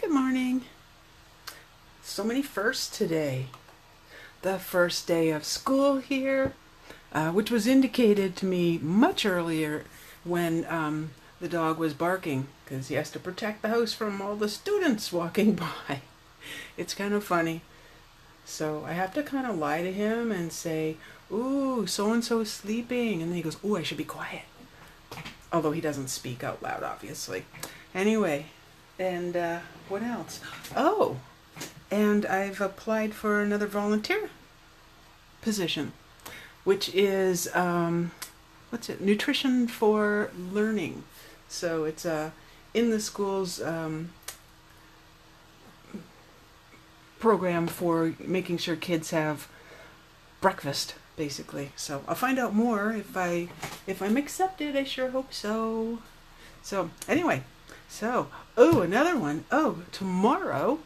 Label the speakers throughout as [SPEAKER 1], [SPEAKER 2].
[SPEAKER 1] Good morning. So many firsts today. The first day of school here, which was indicated to me much earlier when the dog was barking because he has to protect the house from all the students walking by. It's kind of funny. So I have to kind of lie to him and say, "Ooh, so-and-so is sleeping." And then he goes, "Ooh, I should be quiet." Although he doesn't speak out loud, obviously. Anyway, and what else? Oh, and I've applied for another volunteer position, which is, Nutrition for Learning. So it's in the school's program for making sure kids have breakfast, basically. So I'll find out more if I'm accepted. I sure hope so. So anyway, another one. Tomorrow,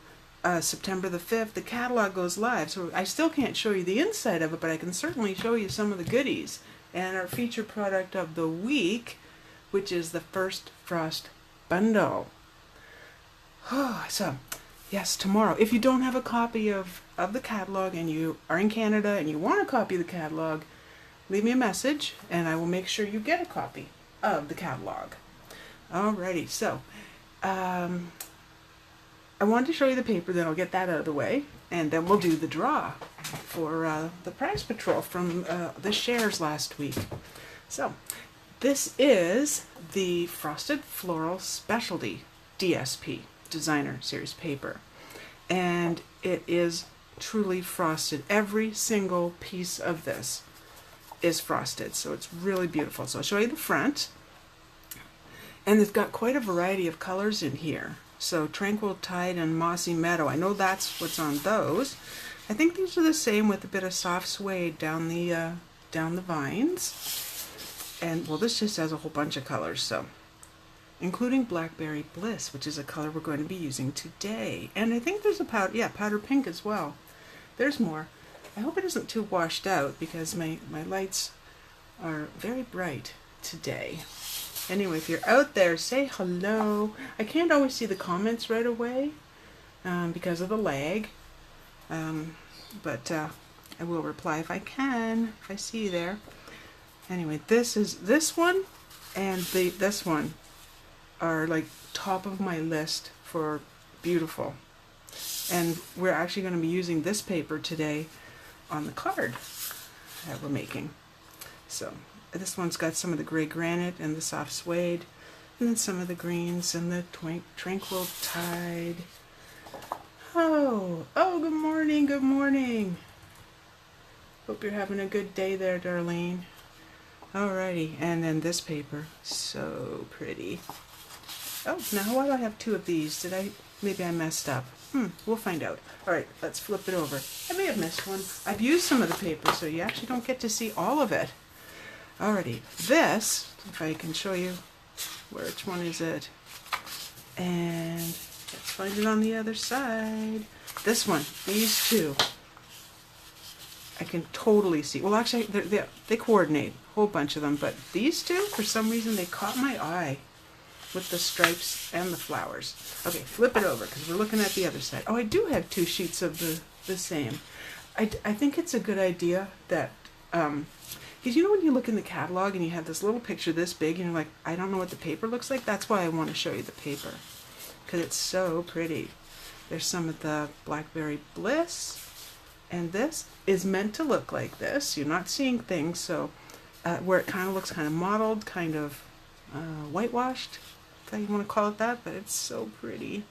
[SPEAKER 1] September the 5th, the catalog goes live. So I still can't show you the inside of it, but I can certainly show you some of the goodies. And our feature product of the week, which is the First Frost Bundle. So, yes, tomorrow. If you don't have a copy of the catalog and you are in Canada and you want a copy of the catalog, leave me a message and I will make sure you get a copy of the catalog. Alrighty, so I wanted to show you the paper, then I'll get that out of the way, and then we'll do the draw for the prize patrol from the shares last week. So this is the Frosted Floral Specialty DSP, Designer Series paper, and it is truly frosted. Every single piece of this is frosted, so it's really beautiful. So I'll show you the front. And it's got quite a variety of colors in here. So Tranquil Tide and Mossy Meadow. I know that's what's on those. I think these are the same with a bit of soft suede down the vines. And well, this just has a whole bunch of colors, so including Blackberry Bliss, which is a color we're going to be using today. And I think there's a powder pink as well. There's more. I hope it isn't too washed out because my lights are very bright today. Anyway, if you're out there, say hello. I can't always see the comments right away because of the lag, but I will reply if I can, if I see you there. Anyway, this one and this one are like top of my list for beautiful. And we're actually going to be using this paper today on the card that we're making. So this one's got some of the gray granite and the soft suede, and then some of the greens and the Tranquil Tide. Oh, good morning, good morning. Hope you're having a good day there, Darlene. Alrighty, and then this paper, so pretty. Oh, now why do I have two of these? Maybe I messed up. We'll find out. Alright, let's flip it over. I may have missed one. I've used some of the paper, so you actually don't get to see all of it. Alrighty, this, if I can show you, which one is it? And let's find it on the other side. This one, these two, I can totally see. Well, actually, they coordinate, a whole bunch of them, but these two, for some reason, they caught my eye with the stripes and the flowers. Okay, flip it over, because we're looking at the other side. Oh, I do have two sheets of the same. I think it's a good idea that, because you know when you look in the catalog and you have this little picture this big and you're like, I don't know what the paper looks like? That's why I want to show you the paper, because it's so pretty. There's some of the Blackberry Bliss, and this is meant to look like this. You're not seeing things, so where it kind of looks kind of mottled, kind of whitewashed, if you want to call it that, but it's so pretty.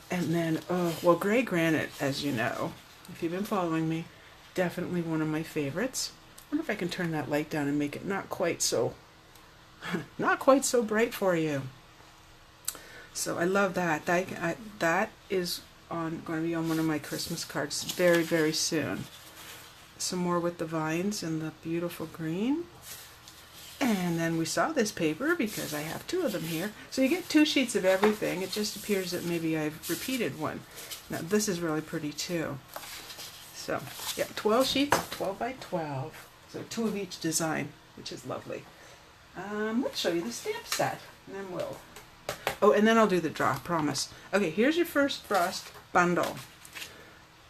[SPEAKER 1] And then, gray granite, as you know, if you've been following me, definitely one of my favorites. I wonder if I can turn that light down and make it not quite so bright for you. So I love that. That is going to be on one of my Christmas cards very, very soon. Some more with the vines and the beautiful green. And then we saw this paper because I have two of them here. So you get two sheets of everything. It just appears that maybe I've repeated one. Now this is really pretty too. So, yeah, 12 sheets, 12 by 12. So two of each design, which is lovely. Let's show you the stamp set, and then we'll Oh, and then I'll do the draw, promise. Okay, here's your first frost bundle.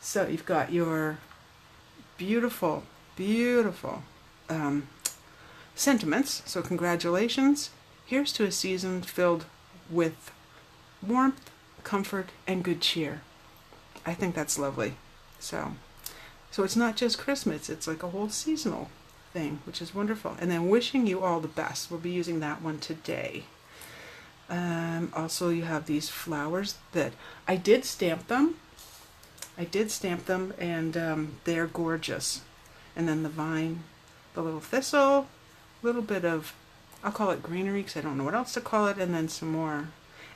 [SPEAKER 1] So you've got your beautiful, beautiful sentiments. So congratulations. Here's to a season filled with warmth, comfort, and good cheer. I think that's lovely. So it's not just Christmas, it's like a whole seasonal thing, which is wonderful. And then wishing you all the best. We'll be using that one today. Also, you have these flowers that I did stamp them. And they're gorgeous. And then the vine, the little thistle, a little bit of, I'll call it greenery because I don't know what else to call it, and then some more.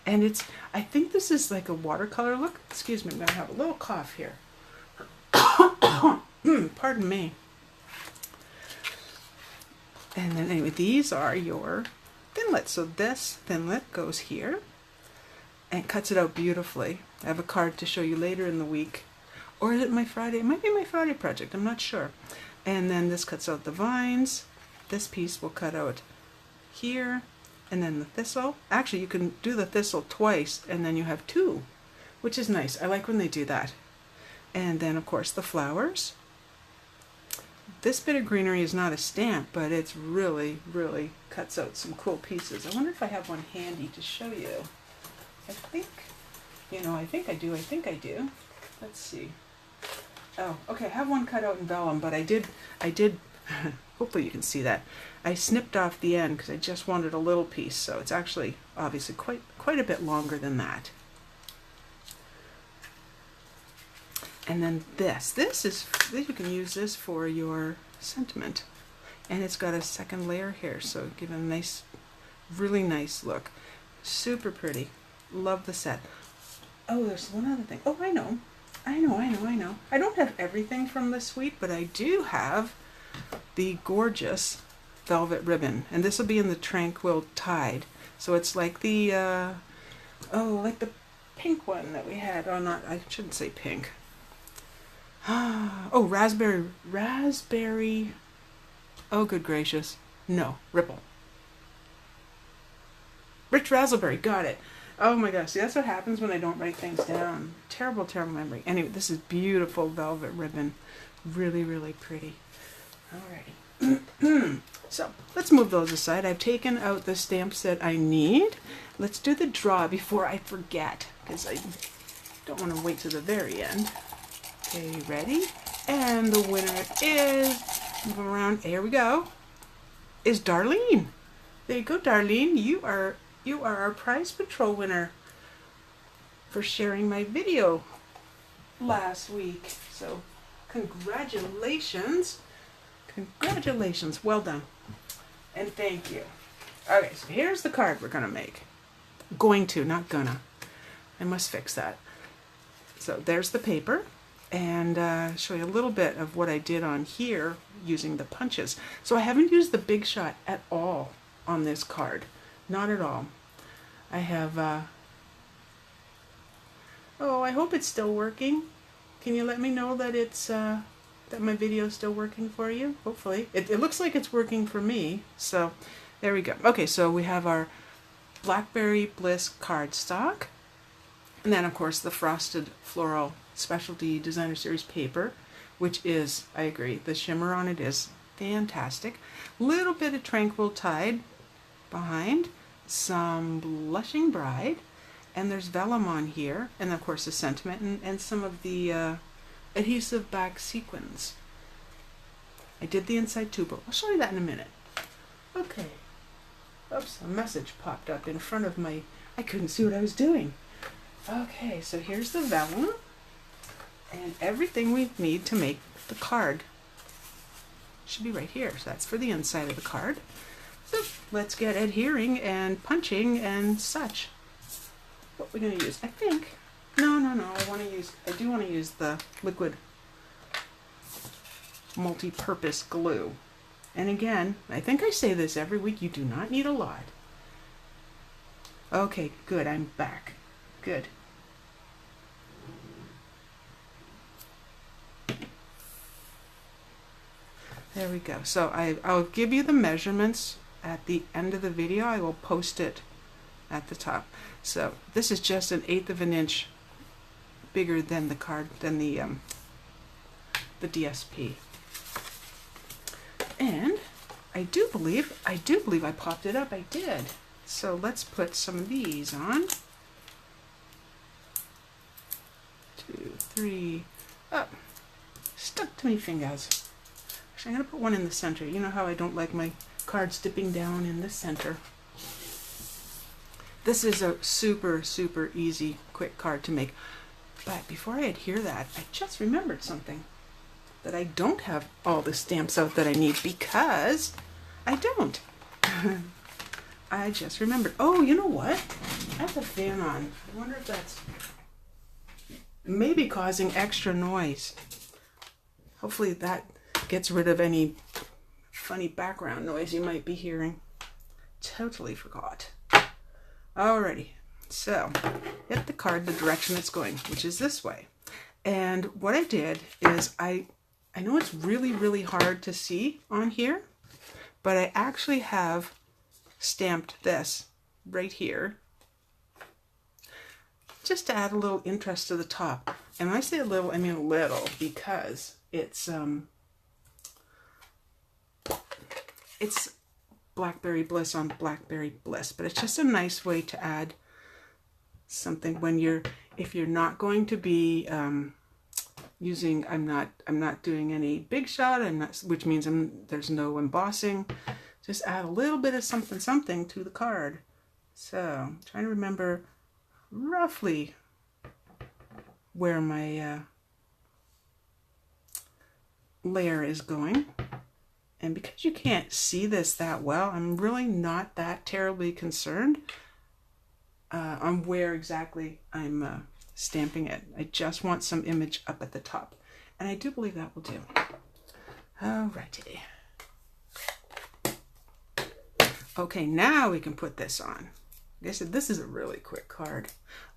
[SPEAKER 1] And I think this is like a watercolor look. Excuse me, I'm going to have a little cough here. Pardon me. And then anyway, these are your thinlits. So this thinlit goes here and cuts it out beautifully. I have a card to show you later in the week. Or is it my Friday? It might be my Friday project, I'm not sure. And then this cuts out the vines. This piece will cut out here. And then the thistle. Actually, you can do the thistle twice and then you have two, which is nice. I like when they do that. And then, of course, the flowers. This bit of greenery is not a stamp, but it's really, really cuts out some cool pieces. I wonder if I have one handy to show you. I think I do. Let's see. Oh, okay, I have one cut out in vellum, but I did, hopefully you can see that. I snipped off the end because I just wanted a little piece, so it's actually obviously quite a bit longer than that. And then this you can use this for your sentiment. And it's got a second layer here, so give it a nice, really nice look. Super pretty. Love the set. Oh, there's one other thing. Oh, I know. I don't have everything from the suite, but I do have the gorgeous velvet ribbon. And this will be in the Tranquil Tide. So it's like the, like the pink one that we had. Oh, not, I shouldn't say pink. Oh, raspberry. Oh, good gracious. No, Ripple. Rich raspberry, got it. Oh my gosh, see, that's what happens when I don't write things down. Terrible, terrible memory. Anyway, this is beautiful velvet ribbon. Really, really pretty. Alrighty. So, let's move those aside. I've taken out the stamps that I need. Let's do the draw before I forget, because I don't want to wait to the very end. Okay, ready? And the winner is, move around, here we go, is Darlene. There you go, Darlene. You are our Prize Patrol winner for sharing my video last week. So, congratulations. Congratulations. Well done. And thank you. Okay, so here's the card we're going to make. Going to, not gonna. I must fix that. So, there's the paper. And show you a little bit of what I did on here using the punches. So I haven't used the Big Shot at all on this card. Not at all. I have, oh, I hope it's still working. Can you let me know that it's, that my video is still working for you? Hopefully. It looks like it's working for me. So there we go. Okay, so we have our Blackberry Bliss cardstock. And then, of course, the Frosted Floral Specialty Designer Series paper, which is, I agree, the shimmer on it is fantastic. Little bit of Tranquil Tide behind, some Blushing Bride, and there's vellum on here, and of course the sentiment and some of the adhesive back sequins. I did the inside too, but I'll show you that in a minute. Okay. Oops, a message popped up in front of my, I couldn't see what I was doing. Okay, so here's the vellum. And everything we need to make the card should be right here. So that's for the inside of the card. So let's get adhering and punching and such. What we're going to use, I think. No. I do want to use the liquid multi-purpose glue. And again, I think I say this every week, you do not need a lot. Okay, good, I'm back. Good. There we go. So I'll give you the measurements at the end of the video. I will post it at the top. So this is just 1/8 of an inch bigger than the card, than the DSP. And I do believe I popped it up. I did. So let's put some of these on. 2, 3, up. Stuck to my fingers. Actually, I'm gonna put one in the center. You know how I don't like my cards dipping down in the center. This is a super, super easy, quick card to make. But before I adhere that, I just remembered something. That I don't have all the stamps out that I need, because I don't. I just remembered. Oh, you know what? I have the fan on. I wonder if that's maybe causing extra noise. Hopefully that gets rid of any funny background noise you might be hearing. Totally forgot. Alrighty, so get the card the direction it's going, which is this way. And what I did is I know it's really, really hard to see on here, but I actually have stamped this right here just to add a little interest to the top. And when I say a little, I mean a little, because it's Blackberry Bliss on Blackberry Bliss, but it's just a nice way to add something when if you're not going to be using, I'm not doing any big shot, which means there's no embossing. Just add a little bit of something to the card. So I'm trying to remember roughly where my layer is going. And because you can't see this that well, I'm really not that terribly concerned on where exactly I'm stamping it. I just want some image up at the top. And I do believe that will do. Alrighty. Okay, now we can put this on. Like I said, this is a really quick card.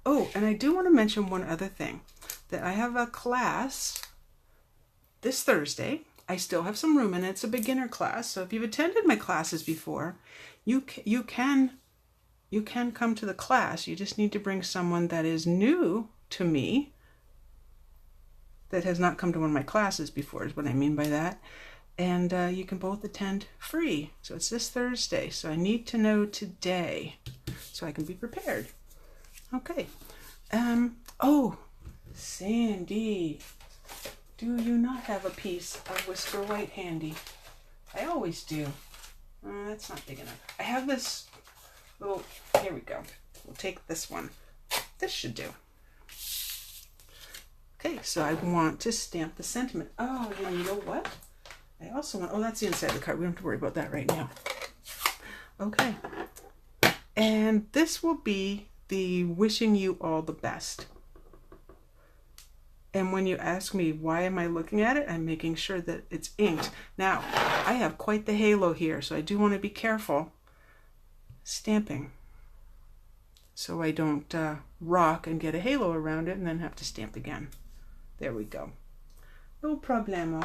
[SPEAKER 1] Oh, and I do want to mention one other thing. That I have a class this Thursday. I still have some room, and it's a beginner class. So if you've attended my classes before, you can come to the class. You just need to bring someone that is new to me, that has not come to one of my classes before, is what I mean by that. And you can both attend free. So it's this Thursday. So I need to know today so I can be prepared. Okay. Oh, Sandy, do you not have a piece of Whisker White handy? I always do. That's not big enough. I have this little, here we go. We'll take this one. This should do. Okay, so I want to stamp the sentiment. Oh, and you know what? I also want, oh, that's the inside of the card. We don't have to worry about that right now. Okay. And this will be the wishing you all the best. And when you ask me, why am I looking at it? I'm making sure that it's inked. Now, I have quite the halo here, so I do want to be careful stamping, so I don't rock and get a halo around it and then have to stamp again. There we go. No problemo.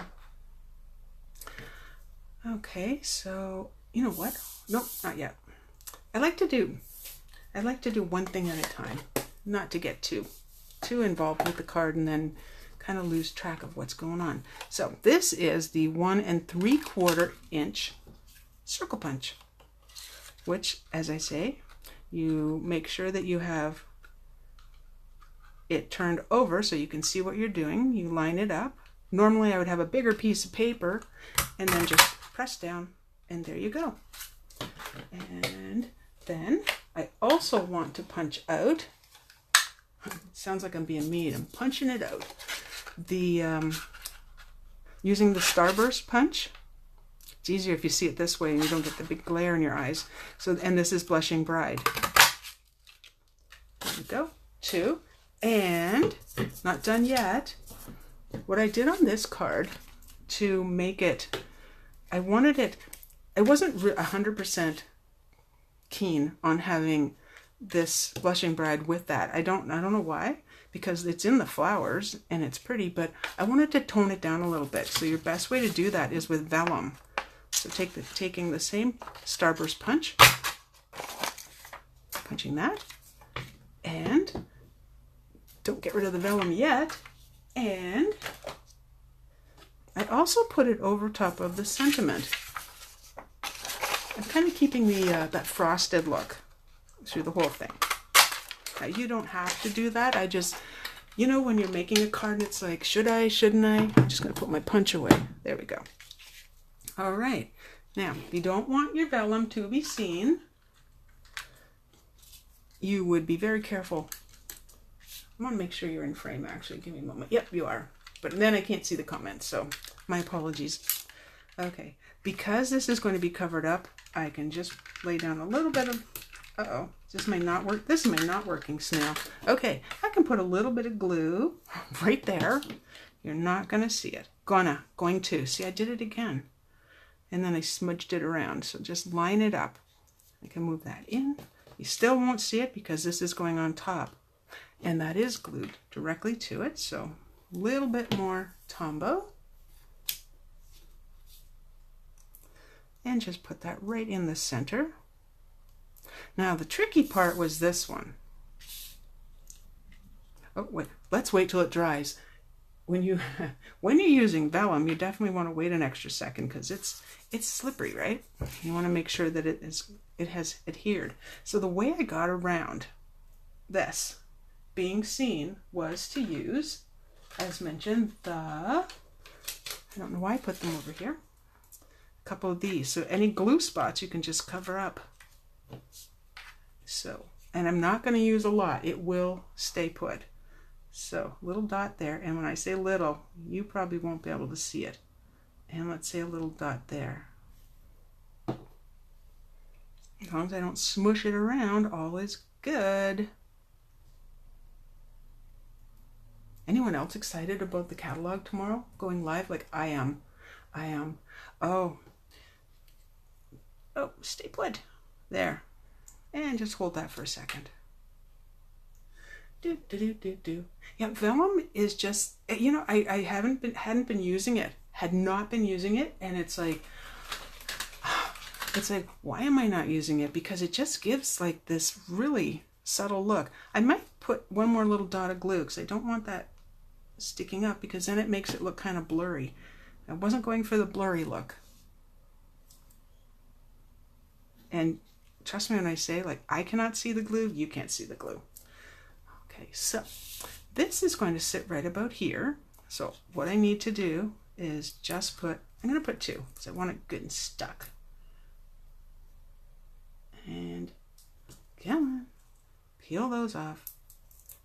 [SPEAKER 1] Okay, so you know what? Nope, not yet. I like to do one thing at a time, not to get too involved with the card and then kind of lose track of what's going on. So this is the 1 3/4 inch circle punch, which, as I say, you make sure that you have it turned over so you can see what you're doing. You line it up. Normally I would have a bigger piece of paper and then just press down, and there you go. And then I also want to punch out, it sounds like I'm being mean, I'm punching it out, the using the starburst punch. It's easier if you see it this way and you don't get the big glare in your eyes. So, and this is Blushing Bride. There we go. 2. And not done yet. What I did on this card to make it, I wanted it, I wasn't 100% keen on having this Blushing Bride with that. I don't know why, because it's in the flowers and it's pretty, but I wanted to tone it down a little bit. So your best way to do that is with vellum. So taking the same starburst punch punching that. And don't get rid of the vellum yet. And I also put it over top of the sentiment. I'm kind of keeping the that frosted look through the whole thing. Now, you don't have to do that. I just, you know, when you're making a card, it's like, should I, shouldn't I? I'm just going to put my punch away. There we go. All right. Now, if you don't want your vellum to be seen, you would be very careful. I want to make sure you're in frame, actually. Give me a moment. Yep, you are. But then I can't see the comments, so my apologies. Okay. Because this is going to be covered up, I can just lay down a little bit of... Uh-oh. This may not work. This is my not working snail. Okay. I can put a little bit of glue right there. You're not going to see it. Going to. See, I did it again. And then I smudged it around. So just line it up. I can move that in. You still won't see it because this is going on top. And that is glued directly to it. So a little bit more Tombow. And just put that right in the center. Now the tricky part was this one. Oh wait, let's wait till it dries. When you're using vellum, you definitely want to wait an extra second because it's slippery, right? You want to make sure that it has adhered. So the way I got around this being seen was to use, as mentioned, I don't know why I put them over here. A couple of these. So any glue spots you can just cover up. So, and I'm not going to use a lot. It will stay put. So, little dot there. And when I say little, you probably won't be able to see it. And let's say a little dot there. As long as I don't smush it around, all is good. Anyone else excited about the catalog tomorrow going live? Like I am. Oh, stay put. There. And just hold that for a second. Yeah, vellum is just, you know, I hadn't been using it. Had not been using it, and it's like, why am I not using it? Because it just gives like this really subtle look. I might put one more little dot of glue because I don't want that sticking up because then it makes it look kind of blurry. I wasn't going for the blurry look. And trust me when I say, like, I cannot see the glue, you can't see the glue. Okay, so this is going to sit right about here. So what I need to do is just put, I'm going to put 2 because I want it good and stuck. And come on, peel those off.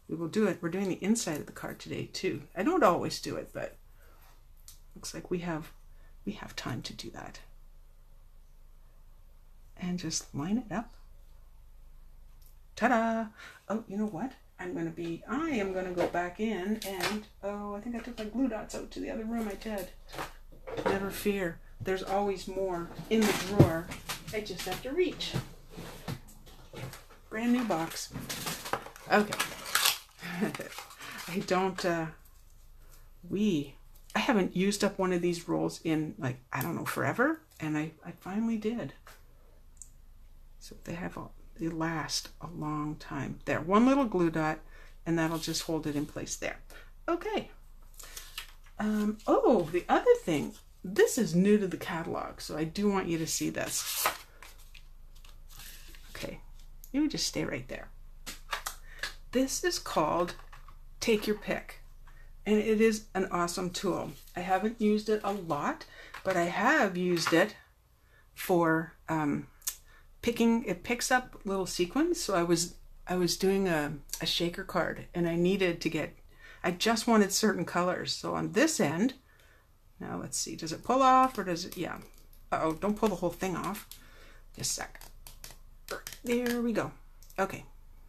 [SPEAKER 1] We will do it. We're doing the inside of the card today too. I don't always do it, but looks like we have time to do that. And just line it up. Ta-da! Oh, you know what? I am going to go back in and, I think I took my glue dots out to the other room. I did. Never fear. There's always more in the drawer. I just have to reach. Brand new box. Okay. I haven't used up one of these rolls in, like, I don't know, forever. And I finally did. So they last a long time. There, one little glue dot, and that'll just hold it in place there. Okay. The other thing, this is new to the catalog, so I do want you to see this. Okay, you would just stay right there. This is called Take Your Pick, and it is an awesome tool. I haven't used it a lot, but I have used it for picking. It picks up little sequins. So I was doing a shaker card, and I just wanted certain colors. So on this end, now let's see, does it pull off or does it? Yeah. Uh-oh, don't pull the whole thing off. Just a sec. There we go. Okay,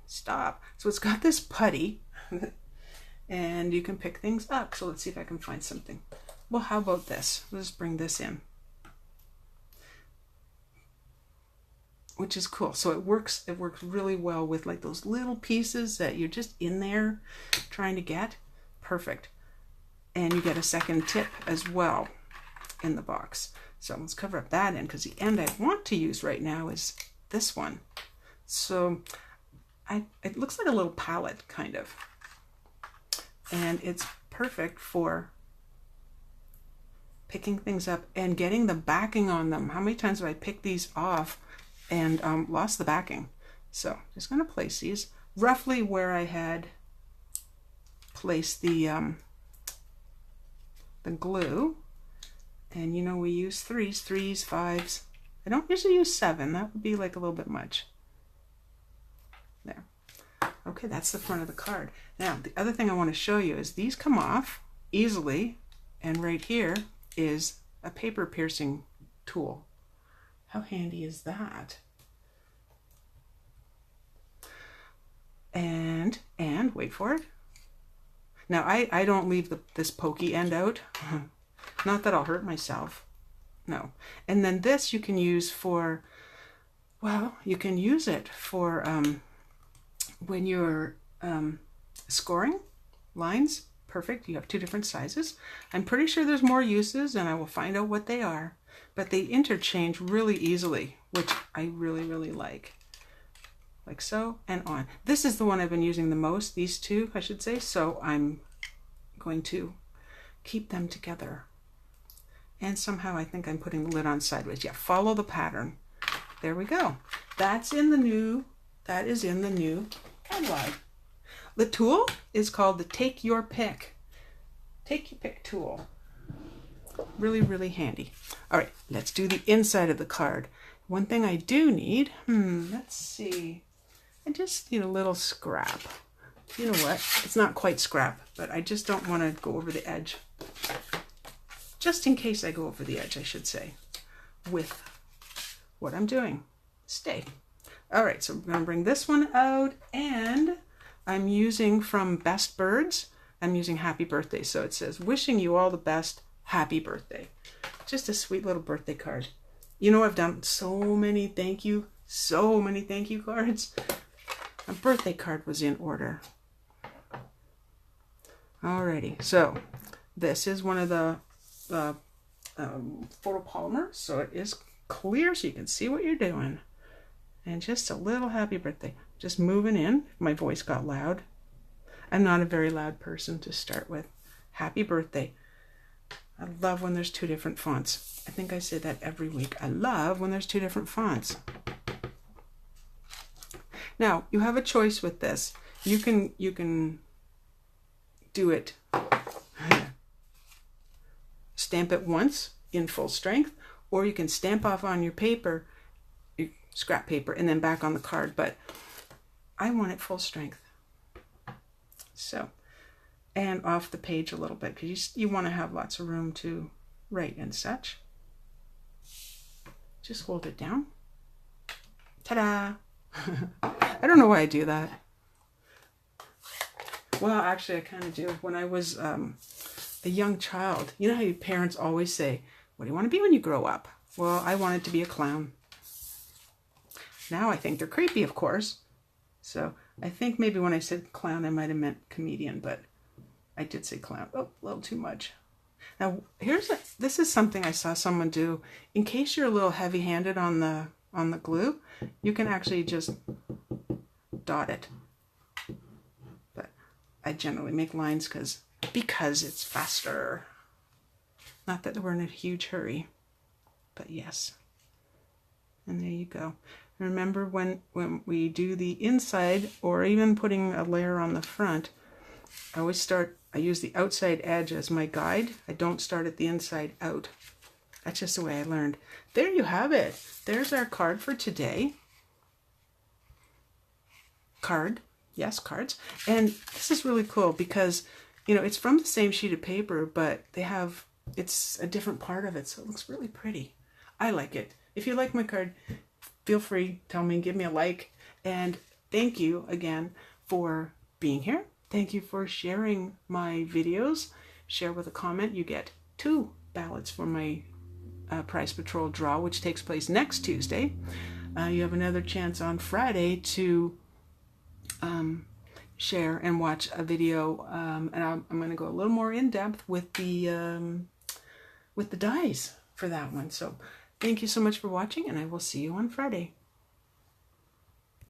[SPEAKER 1] stop. So it's got this putty, and you can pick things up. So let's see if I can find something. Well, how about this? Let's bring this in. Which is cool. So it works really well with like those little pieces that you're just in there trying to get. Perfect. And you get a second tip as well in the box. So let's cover up that end because the end I want to use right now is this one. So it looks like a little palette kind of. And it's perfect for picking things up and getting the backing on them. How many times have I picked these off and lost the backing? So just going to place these roughly where I had placed the glue. And you know, we use threes, 5s. I don't usually use 7. That would be like a little bit much. There. Okay, that's the front of the card. Now, the other thing I want to show you is these come off easily, and right here is a paper piercing tool. How handy is that? And wait for it. Now, I don't leave this pokey end out. Not that I'll hurt myself. No. And then this you can use for, well, you can use it for when you're scoring lines. Perfect. You have 2 different sizes. I'm pretty sure there's more uses, and I will find out what they are. But they interchange really easily, which I really, really like. Like so, and on. This is the one I've been using the most, these 2, I should say, so I'm going to keep them together. And somehow I think I'm putting the lid on sideways. Yeah, follow the pattern. There we go. That is in the new catalog. The tool is called the Take Your Pick. Take Your Pick tool. Really, really handy. All right, let's do the inside of the card. One thing I do need, let's see. I just need a little scrap. You know what? It's not quite scrap, but I just don't want to go over the edge. Just in case I go over the edge, I should say, with what I'm doing. Stay. All right, so we're going to bring this one out, and I'm using from Best Birds. I'm using Happy Birthday. So it says, wishing you all the best, happy birthday. Just a sweet little birthday card. You know, I've done so many thank you cards. A birthday card was in order. Alrighty, so this is one of the photopolymer, so it is clear so you can see what you're doing. And just a little happy birthday. Just moving in. My voice got loud. I'm not a very loud person to start with. Happy birthday. I love when there's 2 different fonts. I think I say that every week. I love when there's 2 different fonts. Now, you have a choice with this. You can do it, stamp it once in full strength, or you can stamp off on your paper, your scrap paper, and then back on the card, but I want it full strength. So, and off the page a little bit, because you want to have lots of room to write and such. Just hold it down. Ta-da! I don't know why I do that. Well, actually, I kind of do. When I was a young child, you know how your parents always say, what do you want to be when you grow up? Well, I wanted to be a clown. Now I think they're creepy, of course. So I think maybe when I said clown, I might have meant comedian, but I did say clown. Oh, a little too much. Now, this is something I saw someone do. In case you're a little heavy-handed on the glue, you can actually just dot it. But I generally make lines because it's faster. Not that we're in a huge hurry, but yes. And there you go. Remember when we do the inside, or even putting a layer on the front, I use the outside edge as my guide. I don't start at the inside out. That's just the way I learned. There you have it. There's our card for today. Yes, cards. And this is really cool because, you know, it's from the same sheet of paper, but it's a different part of it, so it looks really pretty. I like it. If you like my card, feel free, tell me, give me a like. And thank you again for being here. Thank you for sharing my videos. Share with a comment. You get 2 ballots for my Prize Patrol draw, which takes place next Tuesday. You have another chance on Friday to share and watch a video, and I'm going to go a little more in depth with the dies for that one. So thank you so much for watching, and I will see you on Friday.